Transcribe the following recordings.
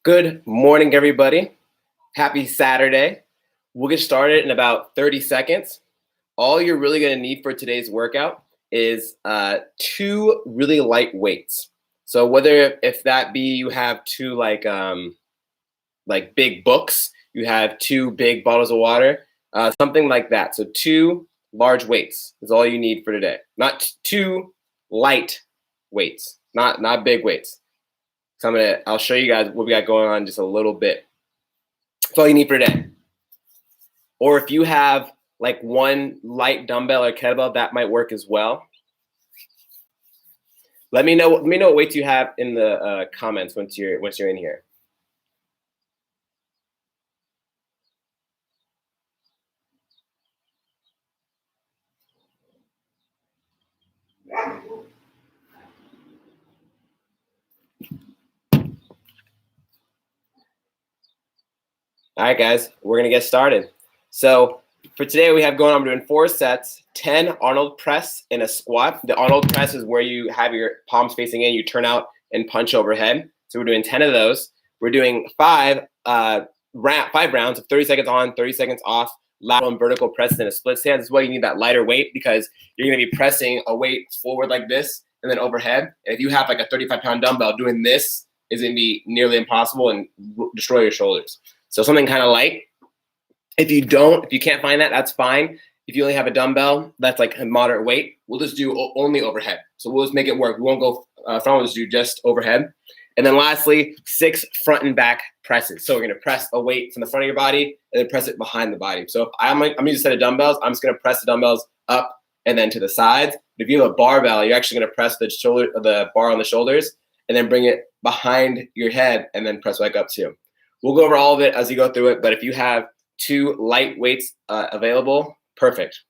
Good morning, everybody. Happy Saturday. We'll get started in about 30 seconds. All you're really going to need for today's workout is two really light weights. So whether if that be you have two like big books, you have two big bottles of water, something like that. So two large weights is all you need for today. Not two light weights, not big weights. So I'll show you guys what we got going on in just a little bit. That's all you need for today. Or if you have like one light dumbbell or kettlebell, that might work as well. Let me know what weights you have in the comments once you're in here. All right, guys, we're gonna get started. So for today, we have going on, we're doing 4 sets, 10 Arnold Press in a squat. The Arnold Press is where you have your palms facing in, you turn out and punch overhead. So we're doing 10 of those. We're doing five rounds of 30 seconds on, 30 seconds off, lateral and vertical presses in a split stance. This is why you need that lighter weight, because you're gonna be pressing a weight forward like this and then overhead. And if you have like a 35-pound dumbbell, doing this is gonna be nearly impossible and destroy your shoulders. So something kind of light. If you can't find that, that's fine. If you only have a dumbbell that's like a moderate weight, we'll just do only overhead. So we'll just make it work. We won't go front, we'll just do just overhead. And then lastly, 6 front and back presses. So we're gonna press a weight from the front of your body and then press it behind the body. So if I'm using a set of dumbbells, I'm just gonna press the dumbbells up and then to the sides. But if you have a barbell, you're actually gonna press the bar on the shoulders and then bring it behind your head and then press back up too. We'll go over all of it as you go through it, but if you have 2 light weights available, perfect.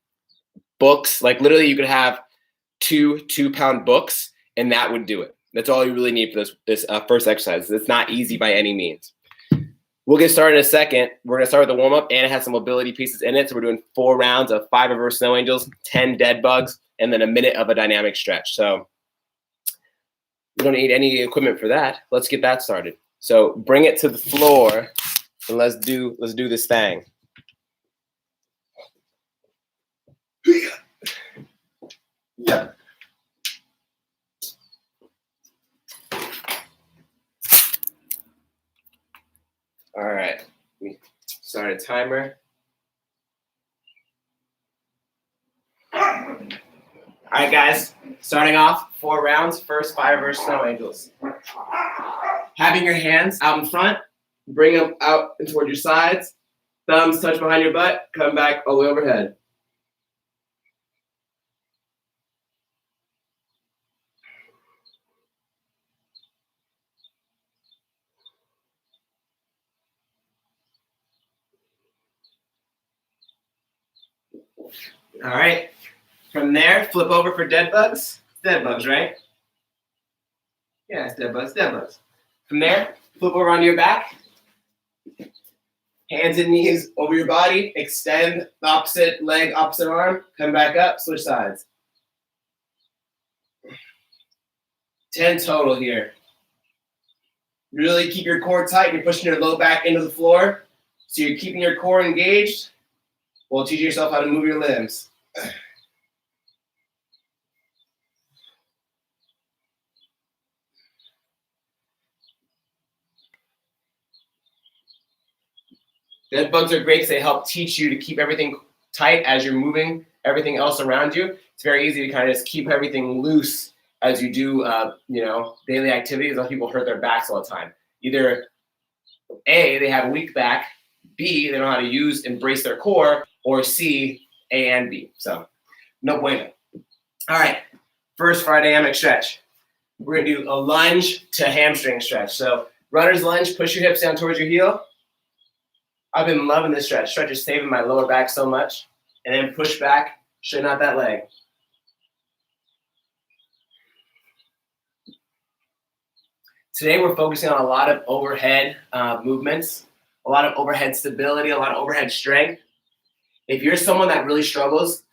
Books, like literally you could have 2 2-pound books and that would do it. That's all you really need for this first exercise. It's not easy by any means. We'll get started in a second. We're gonna start with the warm-up and it has some mobility pieces in it. So we're doing 4 rounds of 5 reverse snow angels, 10 dead bugs, and then a minute of a dynamic stretch. So we don't need any equipment for that. Let's get that started. So bring it to the floor and let's do this thing. Yeah. All right. We start a timer. All right, guys. Starting off 4 rounds. First 5 reverse snow angels. Having your hands out in front, bring them out and toward your sides. Thumbs touch behind your butt, come back all the way overhead. All right. From there, flip over for dead bugs. Dead bugs, right? Yeah, it's dead bugs, dead bugs. From there, flip over onto your back. Hands and knees over your body. Extend the opposite leg, opposite arm. Come back up, switch sides. 10 total here. Really keep your core tight. You're pushing your low back into the floor. So you're keeping your core engaged while teaching yourself how to move your limbs. Dead bugs are great because they help teach you to keep everything tight as you're moving everything else around you. It's very easy to kind of just keep everything loose as you do, daily activities. A lot of people hurt their backs all the time. Either A, they have a weak back, B, they don't know how to use and brace their core, or C, A and B. So, no bueno. All right, first for our dynamic stretch. We're gonna do a lunge to hamstring stretch. So, runner's lunge, push your hips down towards your heel. I've been loving this stretch. Stretch is saving my lower back so much. And then push back, straighten out that leg. Today we're focusing on a lot of overhead movements, a lot of overhead stability, a lot of overhead strength. If you're someone that really struggles,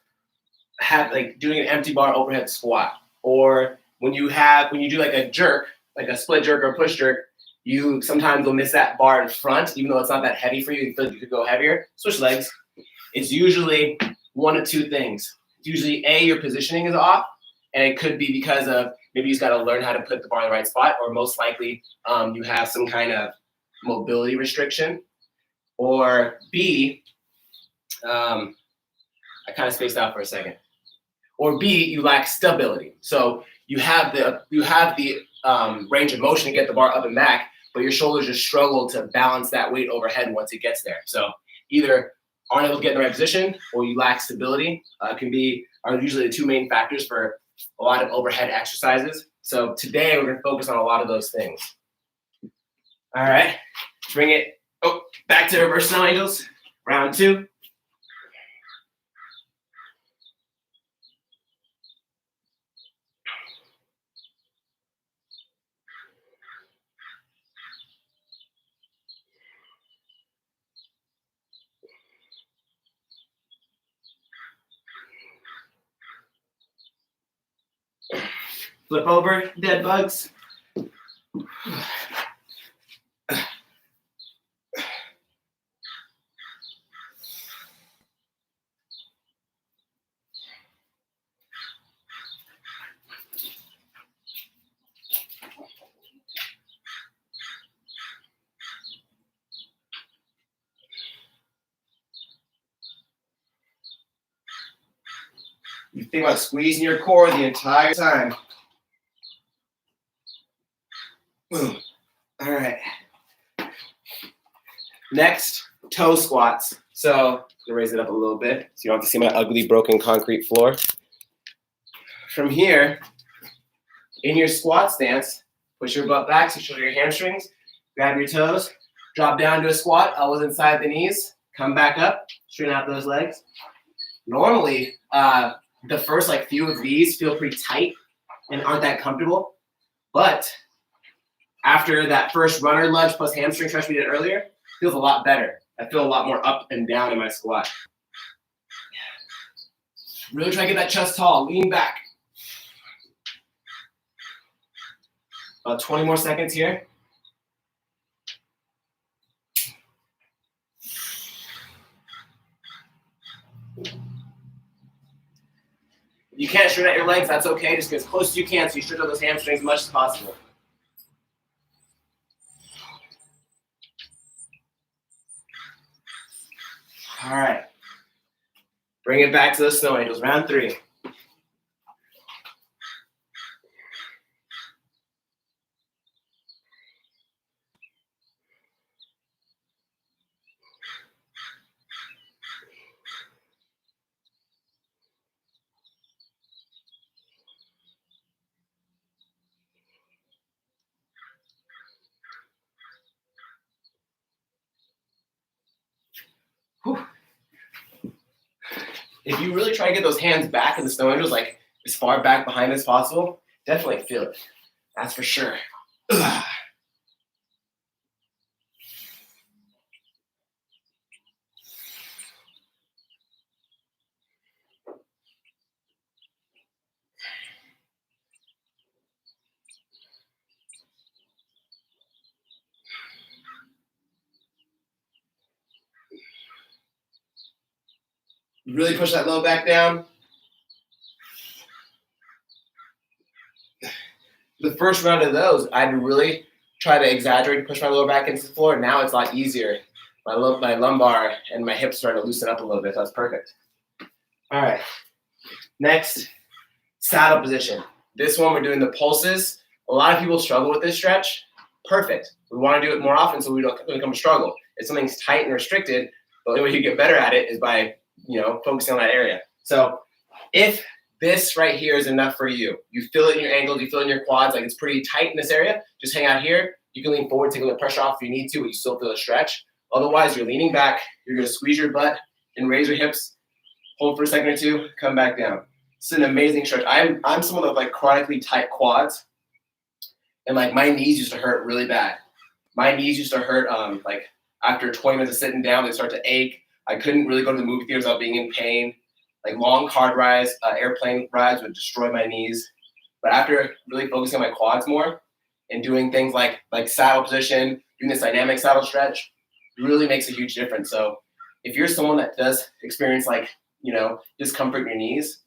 doing an empty bar overhead squat, or when you do like a jerk, like a split jerk or a push jerk, You sometimes will miss that bar in front, even though it's not that heavy for you. You feel like you could go heavier. Switch legs. It's usually one of two things. It's usually A, your positioning is off, and it could be because of maybe you just got to learn how to put the bar in the right spot, or most likely you have some kind of mobility restriction. Or B, I kind of spaced out for a second. Or B, you lack stability. So you have the range of motion to get the bar up and back, but your shoulders just struggle to balance that weight overhead once it gets there. So either aren't able to get in the right position, or you lack stability. Are usually the two main factors for a lot of overhead exercises. So today we're going to focus on a lot of those things. All right, bring it back to reverse snow angels. Round 2. Flip over, dead bugs. You think about squeezing your core the entire time. Boom. All right. Next, toe squats. So I'm gonna raise it up a little bit so you don't have to see my ugly broken concrete floor. From here, in your squat stance, push your butt back so you shoulder your hamstrings, grab your toes, drop down to a squat, elbows inside the knees, come back up, straighten out those legs. Normally, the first few of these feel pretty tight and aren't that comfortable, but after that first runner lunge plus hamstring stretch we did earlier, feels a lot better. I feel a lot more up and down in my squat. Really try to get that chest tall, lean back. About 20 more seconds here. If you can't straighten out your legs, that's okay. Just get as close as you can so you straighten out those hamstrings as much as possible. All right. Bring it back to the snow angels. Round 3. Whew. If you really try to get those hands back in the snow angels, as far back behind as possible, definitely feel it. That's for sure. Ugh. Really push that low back down. The first round of those, I'd really try to exaggerate and push my lower back into the floor. Now it's a lot easier. My lumbar and my hips starting to loosen up a little bit. That's perfect. All right. Next, saddle position. This one, we're doing the pulses. A lot of people struggle with this stretch. Perfect. We want to do it more often so we don't become a struggle. If something's tight and restricted, the only way you get better at it is by focusing on that area. So if this right here is enough for you, you feel it in your ankles, you feel it in your quads, it's pretty tight in this area, just hang out here. You can lean forward, take a little pressure off if you need to, but you still feel a stretch. Otherwise, you're leaning back, you're going to squeeze your butt and raise your hips, hold for a second or two, come back down. It's an amazing stretch. I'm someone with chronically tight quads, and my knees used to hurt really bad. My knees used to hurt after 20 minutes of sitting down, they start to ache. I couldn't really go to the movie theaters without being in pain. Long car rides, airplane rides would destroy my knees. But after really focusing on my quads more, and doing things like saddle position, doing this dynamic saddle stretch, really makes a huge difference. So if you're someone that does experience discomfort in your knees,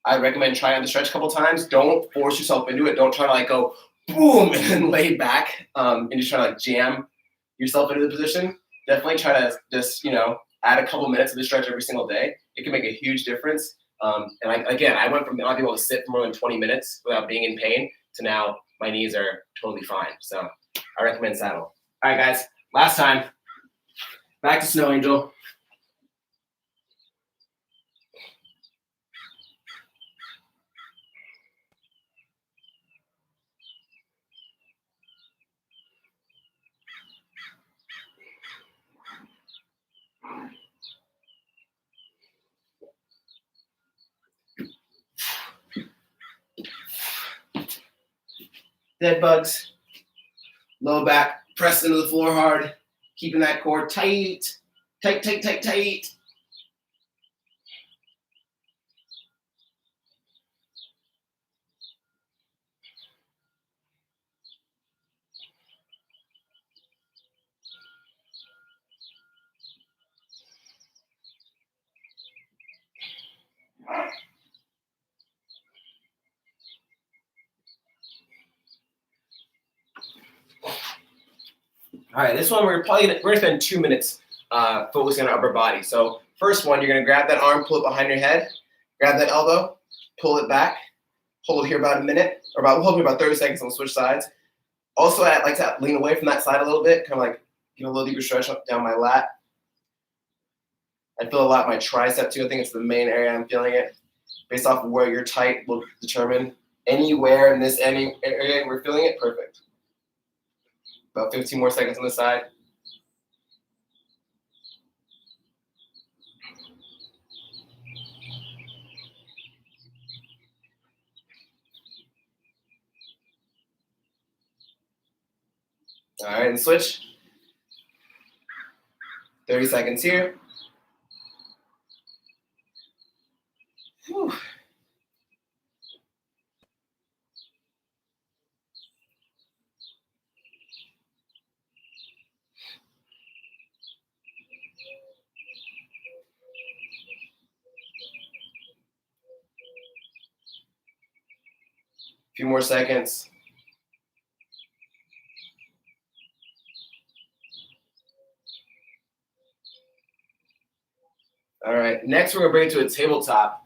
I recommend trying the stretch a couple times. Don't force yourself into it. Don't try to go boom and then lay back and just try to jam yourself into the position. Definitely try to just add a couple minutes of the stretch every single day. It can make a huge difference. And I went from not being able to sit for more than 20 minutes without being in pain to now my knees are totally fine. So I recommend saddle. All right, guys, last time. Back to Snow Angel. Dead bugs, low back, press into the floor hard, keeping that core tight, tight, tight, tight, tight. All right, this one we're gonna spend 2 minutes focusing on our upper body. So first one, you're gonna grab that arm, pull it behind your head, grab that elbow, pull it back, hold it here about a minute, or hold it about 30 seconds, and we'll switch sides. Also, I like to lean away from that side a little bit, kind of like get a little deeper stretch up down my lat. I feel a lot in my tricep too. I think it's the main area I'm feeling it. Based off of where you're tight will determine anywhere in this area we're feeling it, perfect. About 15 more seconds on the side. All right, and switch. 30 seconds here. Whew. A few more seconds. All right, next we're gonna bring it to a tabletop,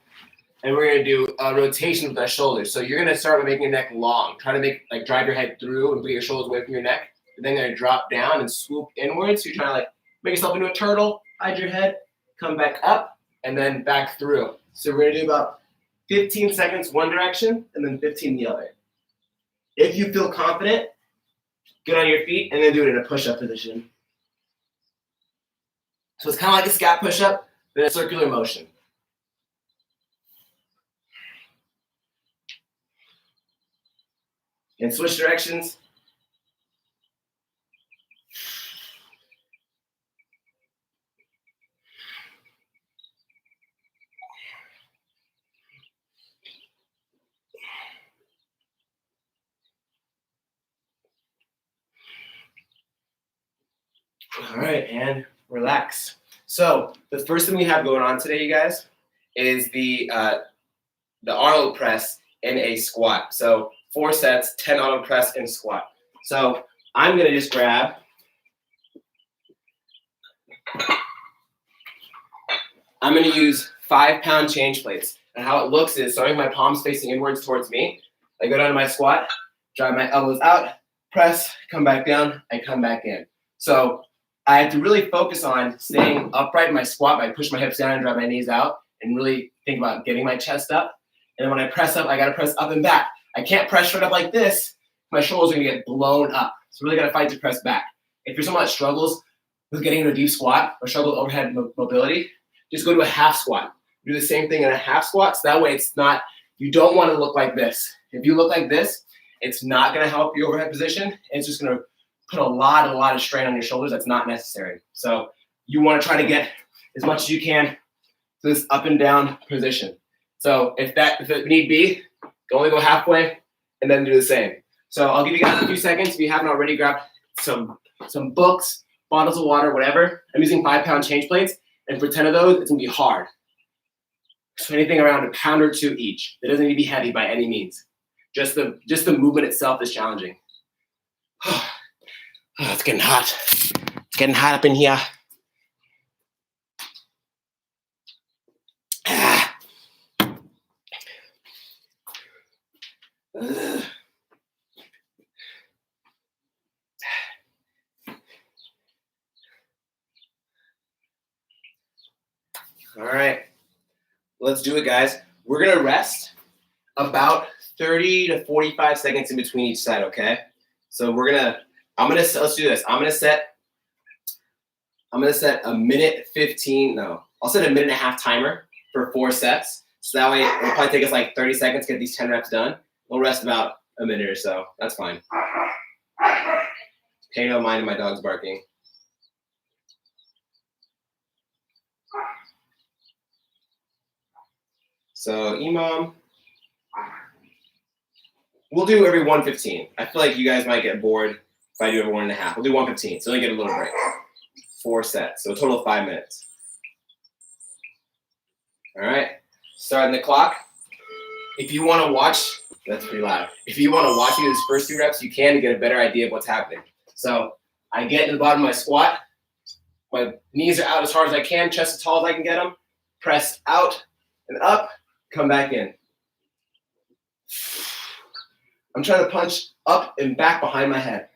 and we're gonna do a rotation with our shoulders. So you're gonna start by making your neck long. Try to drive your head through and put your shoulders away from your neck. And then you're gonna drop down and swoop inwards. So you're trying to make yourself into a turtle, hide your head, come back up, and then back through. So we're gonna do about 15 seconds one direction, and then 15 the other. If you feel confident, get on your feet, and then do it in a push-up position. So it's kind of like a scat push-up, but a circular motion. And switch directions. All right, and relax. So the first thing we have going on today, you guys, is the Arnold Press in a squat. So 4 sets, 10 Arnold Press in squat. So I'm gonna just grab I'm gonna use 5-pound change plates. And how it looks is starting with my palms facing inwards towards me. I go down to my squat, drive my elbows out, press, come back down, and come back in. So I have to really focus on staying upright in my squat by push my hips down and drive my knees out and really think about getting my chest up. And then when I press up, I gotta press up and back. I can't press straight up like this. My shoulders are gonna get blown up. So really gotta fight to press back. If you're someone that struggles with getting into a deep squat or struggle with overhead mobility, just go to a half squat. Do the same thing in a half squat. So that way it's not, you don't wanna look like this. If you look like this, it's not gonna help your overhead position. It's just gonna put a lot of strain on your shoulders that's not necessary. So you wanna try to get as much as you can to this up and down position. So if it need be, only go halfway and then do the same. So I'll give you guys a few seconds. If you haven't already, grab some books, bottles of water, whatever. I'm using 5-pound change plates, and for 10 of those, it's gonna be hard. So anything around a pound or 2 each. It doesn't need to be heavy by any means. Just the movement itself is challenging. Oh, it's getting hot. It's getting hot up in here. All right, let's do it, guys. We're gonna rest about 30 to 45 seconds in between each set, okay? So let's do this. I'm gonna set a minute 15, no, I'll set a minute and a half timer for 4 sets. So that way it'll probably take us like 30 seconds to get these 10 reps done. We'll rest about a minute or so. That's fine. Pay no mind to my dog's barking. So EMOM, we'll do every 115. I feel like you guys might get bored if I do every 1.5. We'll do 115, so only get a little break. 4 sets, so a total of 5 minutes. All right, starting the clock. If you want to watch, that's pretty loud. If you want to watch me do these first 2 reps, you can to get a better idea of what's happening. So I get to the bottom of my squat. My knees are out as hard as I can, chest as tall as I can get them. Press out and up, come back in. I'm trying to punch up and back behind my head.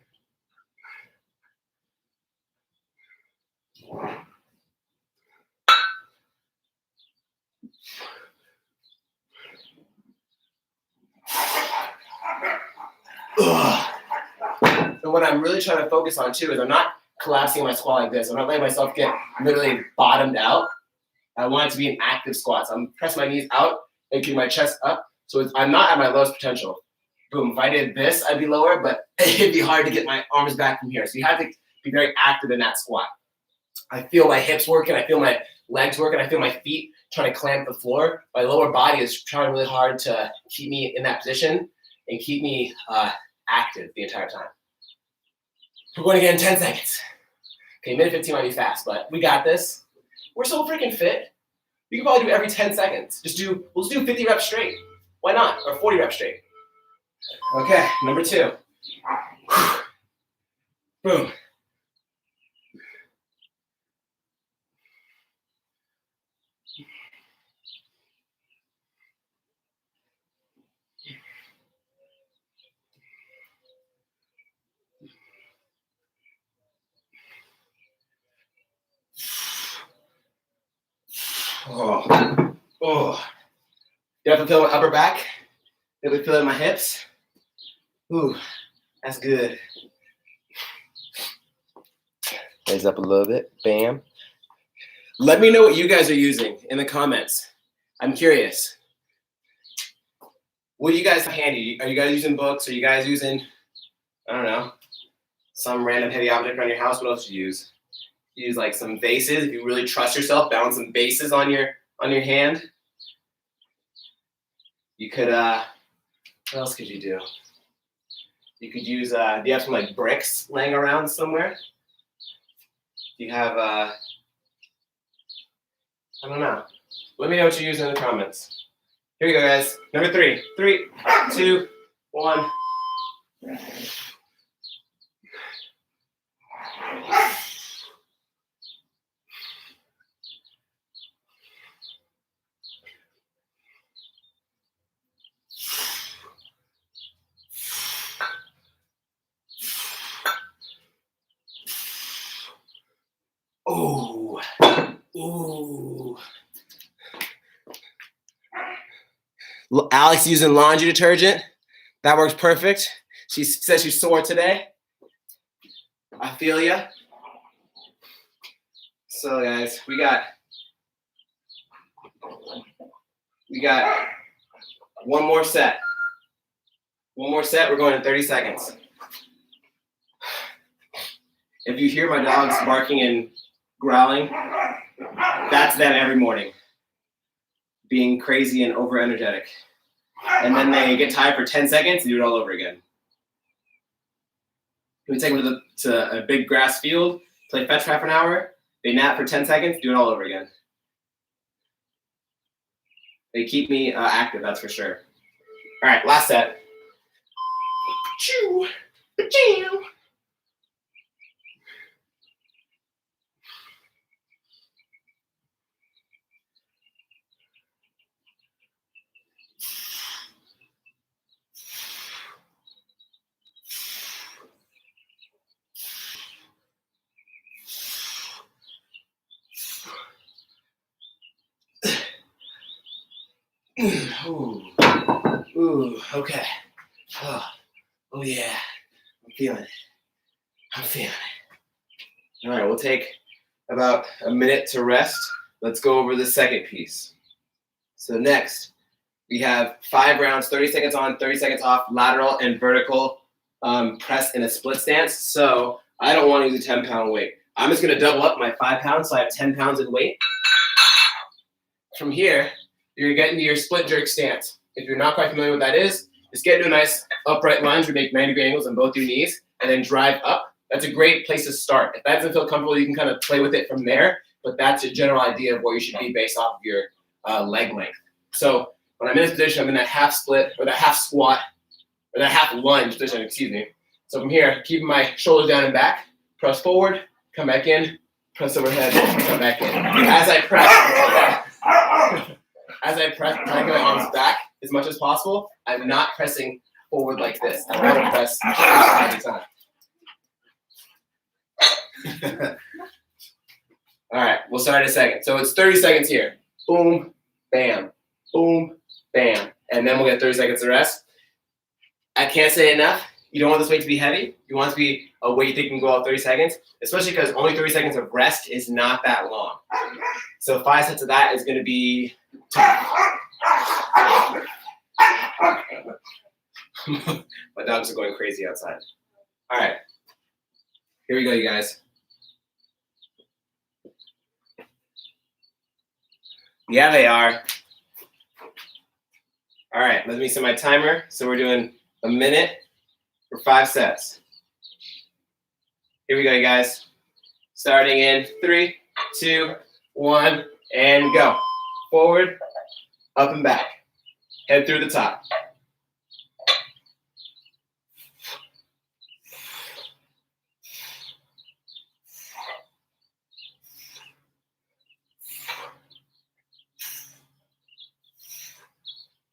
And what I'm really trying to focus on too is I'm not collapsing my squat like this. I'm not letting myself get literally bottomed out. I want it to be an active squat. So I'm pressing my knees out and keeping my chest up. So I'm not at my lowest potential. Boom, if I did this, I'd be lower, but it'd be hard to get my arms back from here. So you have to be very active in that squat. I feel my hips working. I feel my legs working. I feel my feet trying to clamp the floor. My lower body is trying really hard to keep me in that position and keep me active the entire time. We're going again in 10 seconds. Okay, minute 15 might be fast, but we got this. We're so freaking fit. We can probably do every 10 seconds. We'll just do 50 reps straight. Why not? Or 40 reps straight. Okay, number 2. Boom. Oh. Definitely feel my upper back. Definitely feel it in my hips. Ooh, that's good. Raise up a little bit. Bam. Let me know what you guys are using in the comments. I'm curious. What do you guys have handy? Are you guys using books? Are you guys using, I don't know, some random heavy object around your house? What else do you use? You use like some vases. If you really trust yourself, balance some vases on your hand. You could, what else could you do? You could use, do you have some like bricks laying around somewhere? You have, I don't know. Let me know what you use in the comments. Here we go, guys. Number 3. 3, 2, 1. Ooh. Ooh. Alex using laundry detergent. That works perfect. She says she's sore today. I feel ya. So guys, we got one more set. One more set, we're going in 30 seconds. If you hear my dogs barking and growling, that's them every morning, being crazy and over energetic. And then they get tired for 10 seconds and do it all over again. We take them to a big grass field, play fetch for half an hour, they nap for 10 seconds, do it all over again. They keep me active, that's for sure. All right, last set. Choo, choo. Ooh, okay. Oh yeah, I'm feeling it. All right, we'll take about a minute to rest. Let's go over the second piece. So next, we have 5 rounds, 30 seconds on, 30 seconds off, lateral and vertical press in a split stance. So I don't want to use a 10-pound weight. I'm just going to double up my 5 pounds, so I have 10 pounds in weight. From here, you're getting to your split jerk stance. If you're not quite familiar with what that is, just get into a nice upright lunge. We make 90-degree angles on both your knees, and then drive up. That's a great place to start. If that doesn't feel comfortable, you can kind of play with it from there, but that's a general idea of where you should be based off of your leg length. So when I'm in this position, I'm in that half split, or that half squat, or that half lunge position, excuse me. So from here, keeping my shoulders down and back, press forward, come back in, press overhead, come back in. As I press, try to get my arms back as much as possible. I'm not pressing forward like this. I want to press every time. All right, we'll start in a second. So it's 30 seconds here. Boom, bam, and then we'll get 30 seconds of rest. I can't say enough. You don't want this weight to be heavy. You want it to be a weight that can go out 30 seconds, especially because only 30 seconds of rest is not that long. So 5 sets of that is going to be tough. My dogs are going crazy outside. All right, here we go, you guys. Yeah, they are. All right, let me set my timer. So we're doing a minute for 5 sets. Here we go, you guys. Starting in 3, 2, 1, and go. Forward, up and back. Head through the top.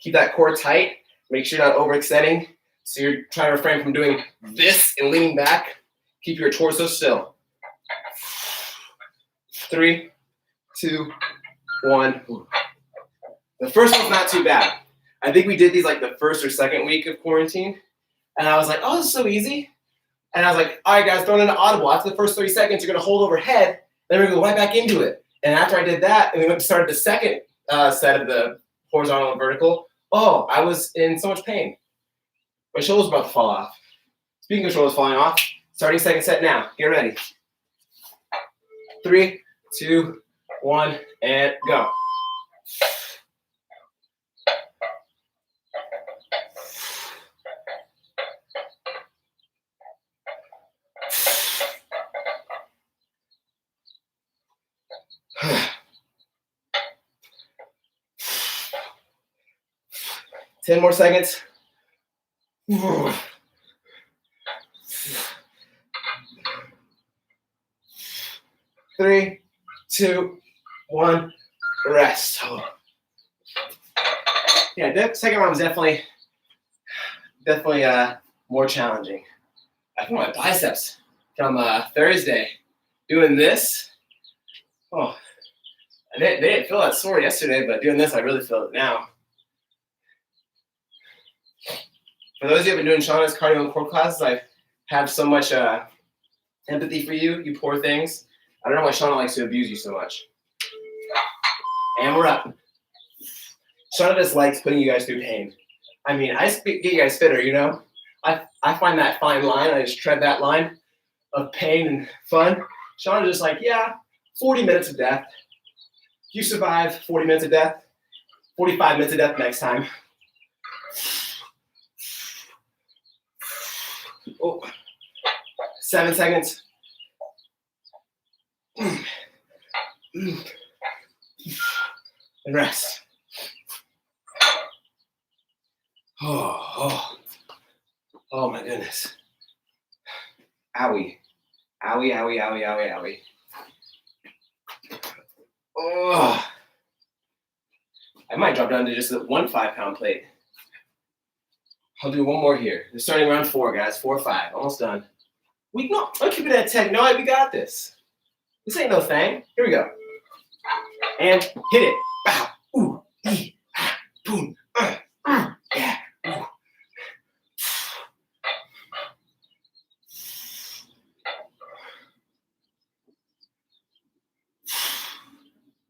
Keep that core tight. Make sure you're not overextending. So you're trying to refrain from doing this and leaning back. Keep your torso still. 3, 2, 1. The first one's not too bad. I think we did these like the first or second week of quarantine. And I was like, oh, this is so easy. And I was like, all right, guys, throw it into audible. After the first 30 seconds, you're going to hold overhead. Then we're going to go right back into it. And after I did that, and we went to start the second set of the horizontal and vertical, oh, I was in so much pain. My shoulders were about to fall off. Speaking of shoulders falling off, starting second set now. Get ready. 3, 2, 1, and go. Ten more seconds. 3, 2, 1, rest. Yeah, the second round was definitely more challenging. I feel my biceps from Thursday doing this. Oh, they didn't feel that sore yesterday, but doing this, I really feel it now. For those of you who have been doing Shauna's cardio and core classes, I have so much empathy for you, you poor things. I don't know why Shauna likes to abuse you so much. And we're up. Shauna just likes putting you guys through pain. I mean, I just get you guys fitter, you know? I find that fine line. I just tread that line of pain and fun. Shauna's just like, yeah, 40 minutes of death. You survive 40 minutes of death, 45 minutes of death next time. Oh. 7 seconds. And rest. Oh my goodness. Owie. Owie, owie, owie, owie, owie. Oh. I might drop down to just a 1 5-pound plate. I'll do one more here. We're starting around 4, guys. 4 or 5. Almost done. I'll keep it at 10. No, we got this. This ain't no thing. Here we go. And hit it. Bow. Ooh. Ee. Ah. Boom. Yeah. Ooh.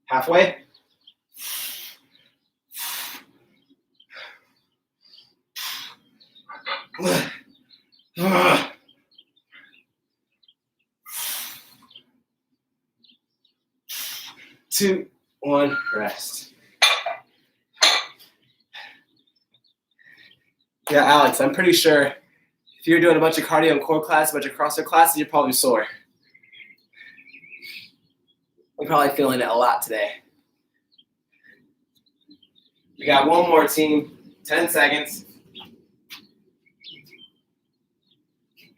Halfway. 2, 1, rest. Yeah, Alex, I'm pretty sure if you're doing a bunch of cardio and core class, a bunch of CrossFit classes, you're probably sore. I'm probably feeling it a lot today. We got one more, team. 10 seconds.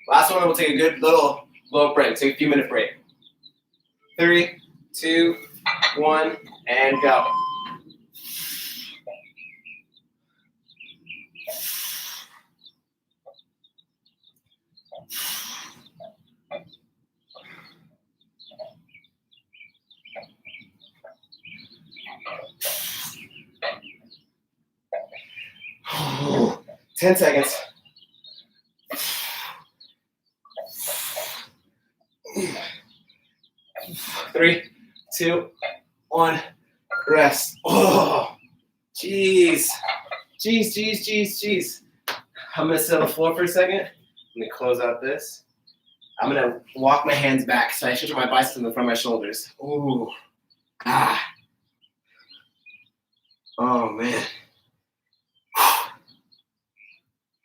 Last one, we'll take a good little break. Take a few minute break. 3, 2, 1, and go. Oh, 10 seconds. Three, 2, 1, rest. Oh, jeez. I'm gonna sit on the floor for a second. Let me close out this. I'm gonna walk my hands back so I should my biceps in the front of my shoulders. Ooh, ah. Oh man.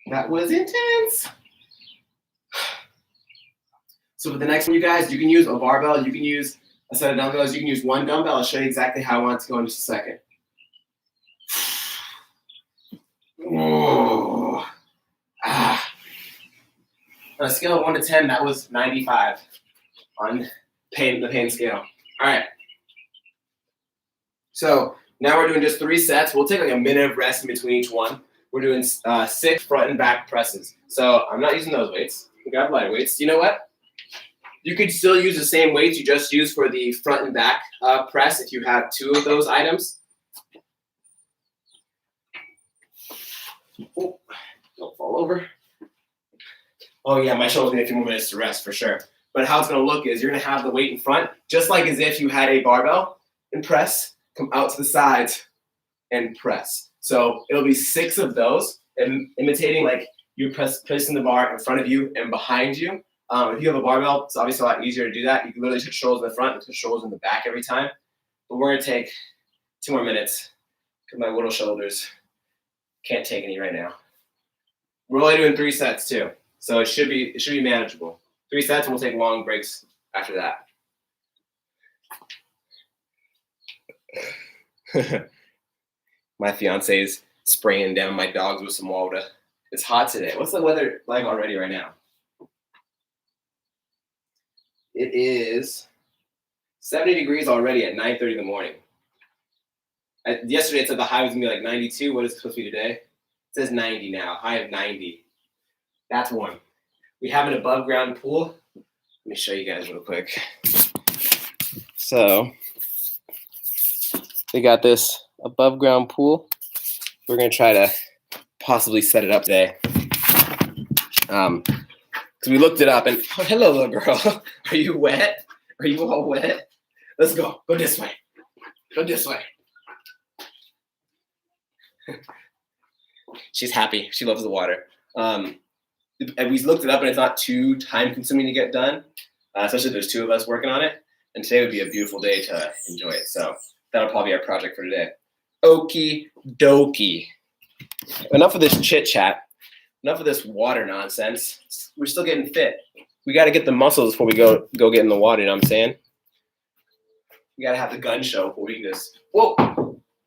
That was intense. So for the next one, you guys, you can use a barbell, you can use a set of dumbbells, you can use one dumbbell. I'll show you exactly how I want it to go in just a second. Oh. Ah. On a scale of 1 to 10, that was 95 on the pain scale. All right. So now we're doing just 3 sets. We'll take like a minute of rest in between each one. We're doing 6 front and back presses. So I'm not using those weights. We got lighter weights. You know what? You could still use the same weights you just used for the front and back press if you have 2 of those items. Oh, don't fall over. Oh yeah, my shoulder's gonna need a few more minutes to rest for sure. But how it's gonna look is you're gonna have the weight in front, just like as if you had a barbell and press, come out to the sides and press. So it'll be 6 of those, imitating like you're placing the bar in front of you and behind you. If you have a barbell, it's obviously a lot easier to do that. You can literally touch shoulders in the front and touch shoulders in the back every time. But we're gonna take 2 more minutes because my little shoulders can't take any right now. We're only doing 3 sets too, so it should be manageable. 3 sets, and we'll take long breaks after that. My fiance is spraying down my dogs with some water. It's hot today. What's the weather like already right now? It is 70 degrees already at 9:30 in the morning. Yesterday it said the high was gonna be like 92. What is it supposed to be today? It says 90 now. High of 90. That's warm. We have an above ground pool. Let me show you guys real quick. So we got this above ground pool. We're gonna try to possibly set it up today. So we looked it up and oh, hello little girl. Are you wet? Are you all wet? Let's go. Go this way. Go this way. She's happy. She loves the water. And we looked it up and it's not too time consuming to get done, especially if there's 2 of us working on it. And today would be a beautiful day to enjoy it. So that'll probably be our project for today. Okie dokie. Enough of this chit chat. Enough of this water nonsense. We're still getting fit. we got to get the muscles before we go get in the water, you know what I'm saying? We got to have the gun show before we can just, whoa,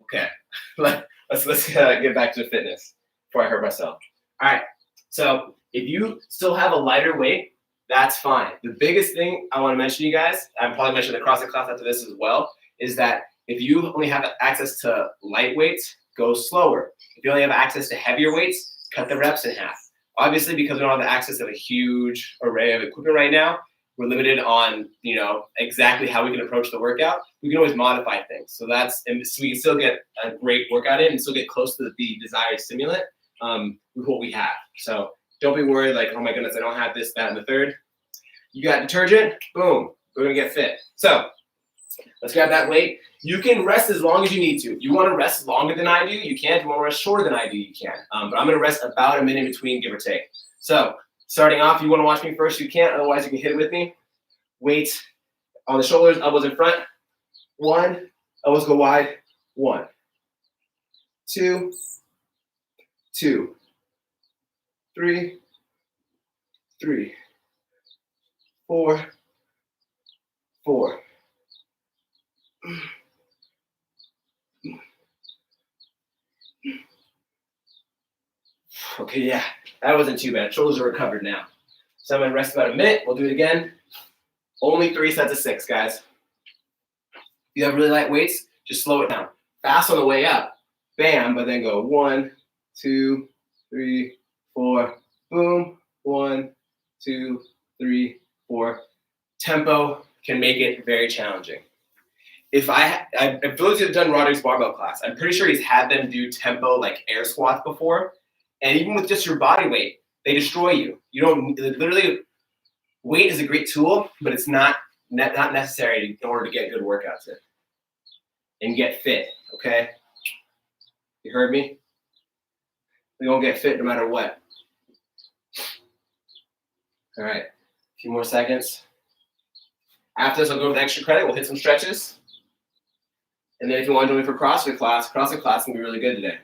okay. Let's get back to the fitness before I hurt myself. All right, so if you still have a lighter weight, that's fine. The biggest thing I want to mention to you guys, I'm probably mentioning the CrossFit class after this as well, is that if you only have access to light weights, go slower. If you only have access to heavier weights, cut the reps in half. Obviously, because we don't have the access to a huge array of equipment right now, we're limited on, exactly how we can approach the workout. We can always modify things. So so we can still get a great workout in and still get close to the desired stimulant with what we have. So don't be worried like, oh my goodness, I don't have this, that, and the third. You got detergent, boom, we're gonna get fit. So let's grab that weight. You can rest as long as you need to. If you want to rest longer than I do, you can. If you want to rest shorter than I do, you can. But I'm going to rest about a minute in between, give or take. So starting off, if you want to watch me first, you can. Otherwise, you can hit it with me. Weights on the shoulders, elbows in front. 1, elbows go wide. 1, 2, 2, 3, 3, 4, 4. Okay, yeah, that wasn't too bad. Shoulders are recovered now. So I'm gonna rest about a minute. We'll do it again. Only 3 sets of 6, guys. If you have really light weights, just slow it down. Fast on the way up, bam, but then go 1, 2, 3, 4, boom, 1, 2, 3, 4. Tempo can make it very challenging. If those who have done Roderick's barbell class, I'm pretty sure he's had them do tempo like air squats before. And even with just your body weight, they destroy you. You don't literally, weight is a great tool, but it's not necessary in order to get good workouts in and get fit, okay? You heard me? We're gonna get fit no matter what. All right, a few more seconds. After this, I'll go with extra credit. We'll hit some stretches. And then if you want to join me for CrossFit class can be really good today.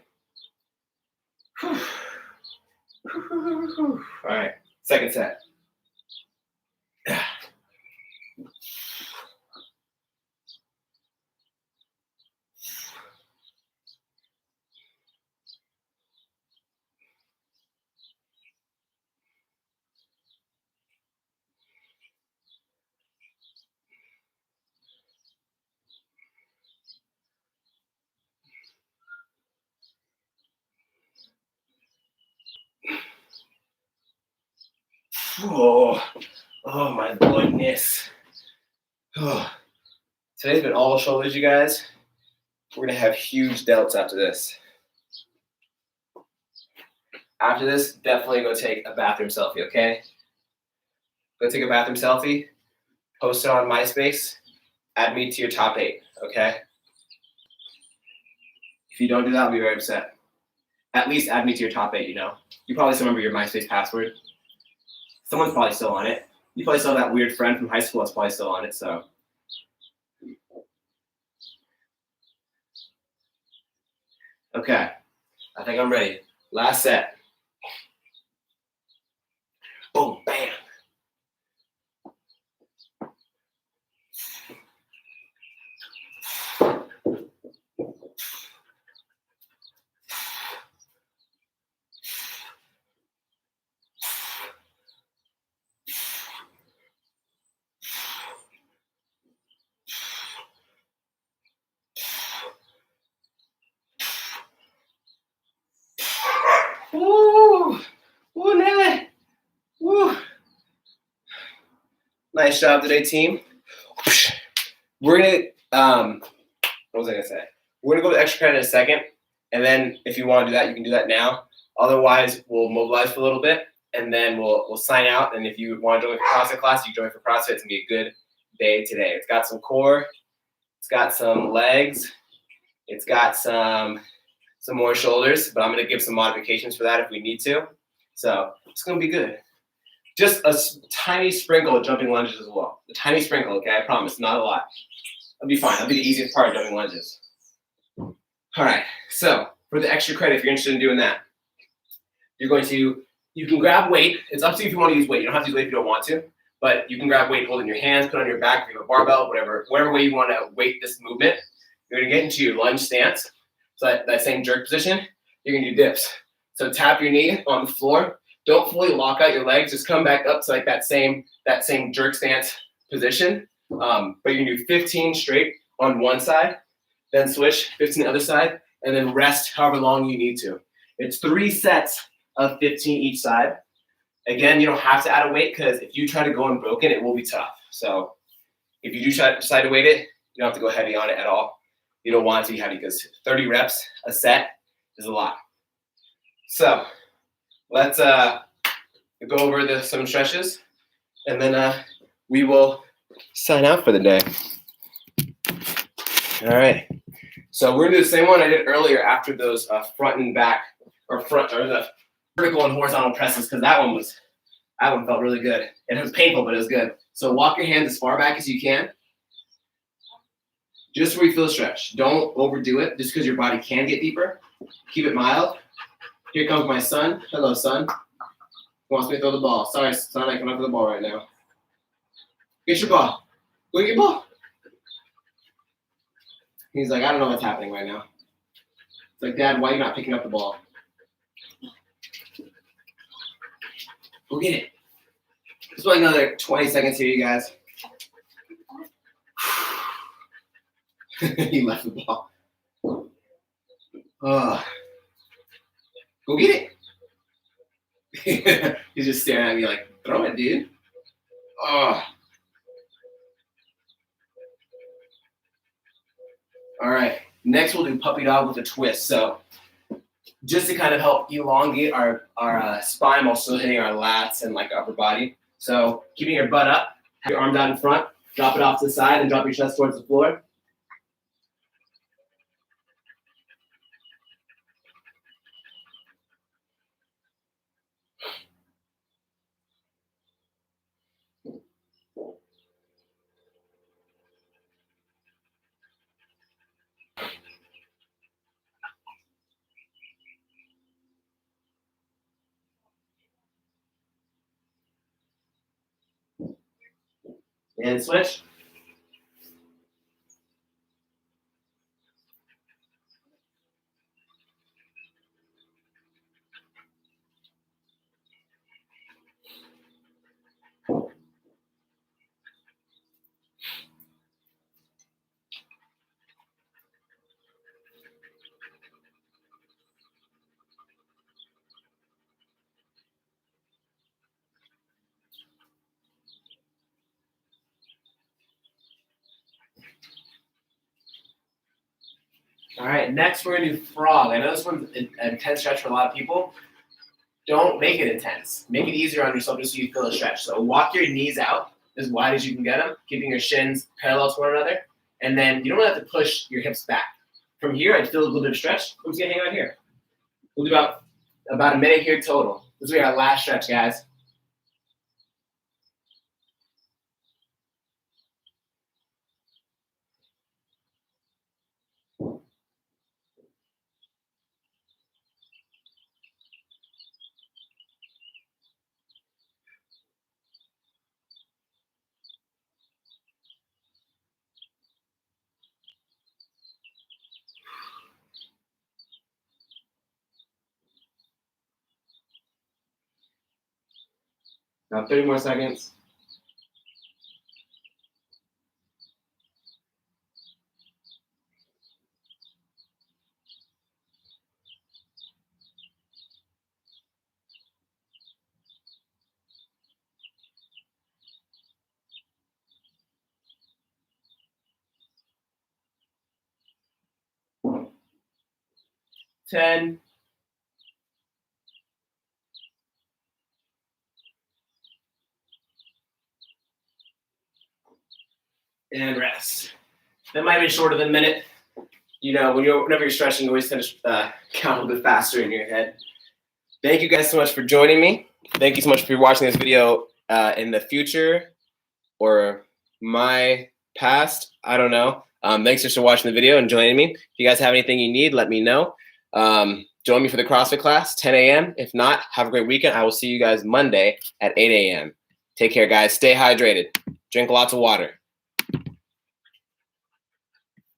All right, second set. Oh my goodness. Oh. Today's been all shoulders, you guys. We're gonna have huge delts after this. After this, definitely go take a bathroom selfie, okay? Go take a bathroom selfie, post it on MySpace, add me to your top 8, okay? If you don't do that, I'll be very upset. At least add me to your top 8, You probably still remember your MySpace password. Someone's probably still on it. You probably still have that weird friend from high school that's probably still on it, so. Okay, I think I'm ready. Last set. Boom, bam. Woo! Woo, Nelly! Woo! Nice job today, team. We're gonna, what was I gonna say? We're gonna go with extra credit in a second, and then if you want to do that, you can do that now. Otherwise, we'll mobilize for a little bit, and then we'll sign out. And if you want to join for CrossFit class, you can join for CrossFit. It's gonna be a good day today. It's got some core, it's got some legs, it's got some more shoulders, but I'm gonna give some modifications for that if we need to. So it's gonna be good. Just a tiny sprinkle of jumping lunges as well. A tiny sprinkle, okay? I promise, not a lot. That'll be fine. That'll be the easiest part of jumping lunges. All right, so for the extra credit, if you're interested in doing that, you can grab weight. It's up to you if you want to use weight. You don't have to use weight if you don't want to. but you can grab weight, hold it in your hands, put it on your back, if you have a barbell, whatever way you want to weight this movement. You're gonna get into your lunge stance. So that same jerk position, you're gonna do dips. So tap your knee on the floor. Don't fully lock out your legs. Just come back up to like that same jerk stance position. But you're gonna do 15 straight on one side, then switch 15 the other side, and then rest however long you need to. It's 3 sets of 15 each side. Again, you don't have to add a weight because if you try to go unbroken, it will be tough. So if you do decide to weight it, you don't have to go heavy on it at all. You don't want it to be heavy because 30 reps a set is a lot. So let's go over some stretches, and then we will sign out for the day. All right. So we're gonna do the same one I did earlier after those front and back, or the vertical and horizontal presses, because that one felt really good. It was painful, but it was good. So walk your hands as far back as you can, just where you feel a stretch. Don't overdo it, just because your body can get deeper. Keep it mild. Here comes my son. Hello, son. He wants me to throw the ball. Sorry, son, I cannot throw the ball right now. Get your ball. Go get your ball. He's like, I don't know what's happening right now. It's like, Dad, why are you not picking up the ball? Go get it. Just like another 20 seconds here, you guys. He left the ball. Go get it. He's just staring at me like, throw it, dude. All right. Next, we'll do puppy dog with a twist. So just to kind of help elongate our spine while still hitting our lats and like upper body. So keeping your butt up, have your arms out in front, drop it off to the side, and drop your chest towards the floor. And switch. All right, next we're gonna do frog. I know this one's an intense stretch for a lot of people. Don't make it intense. Make it easier on yourself just so you feel a stretch. So walk your knees out as wide as you can get them, keeping your shins parallel to one another. And then you don't have to push your hips back. From here, I'd feel a little bit of stretch. I'm just gonna hang out here. We'll do about a minute here total. This will be our last stretch, guys. Now 30 more seconds. Ten. And rest. That might be shorter than a minute. You know, whenever you're stretching, you always tend to count a little bit faster in your head. Thank you guys so much for joining me. Thank you so much for watching this video in the future or my past. I don't know. Thanks just for watching the video and joining me. If you guys have anything you need, let me know. Join me for the CrossFit class, 10 a.m. If not, have a great weekend. I will see you guys Monday at 8 a.m. Take care, guys. Stay hydrated. Drink lots of water.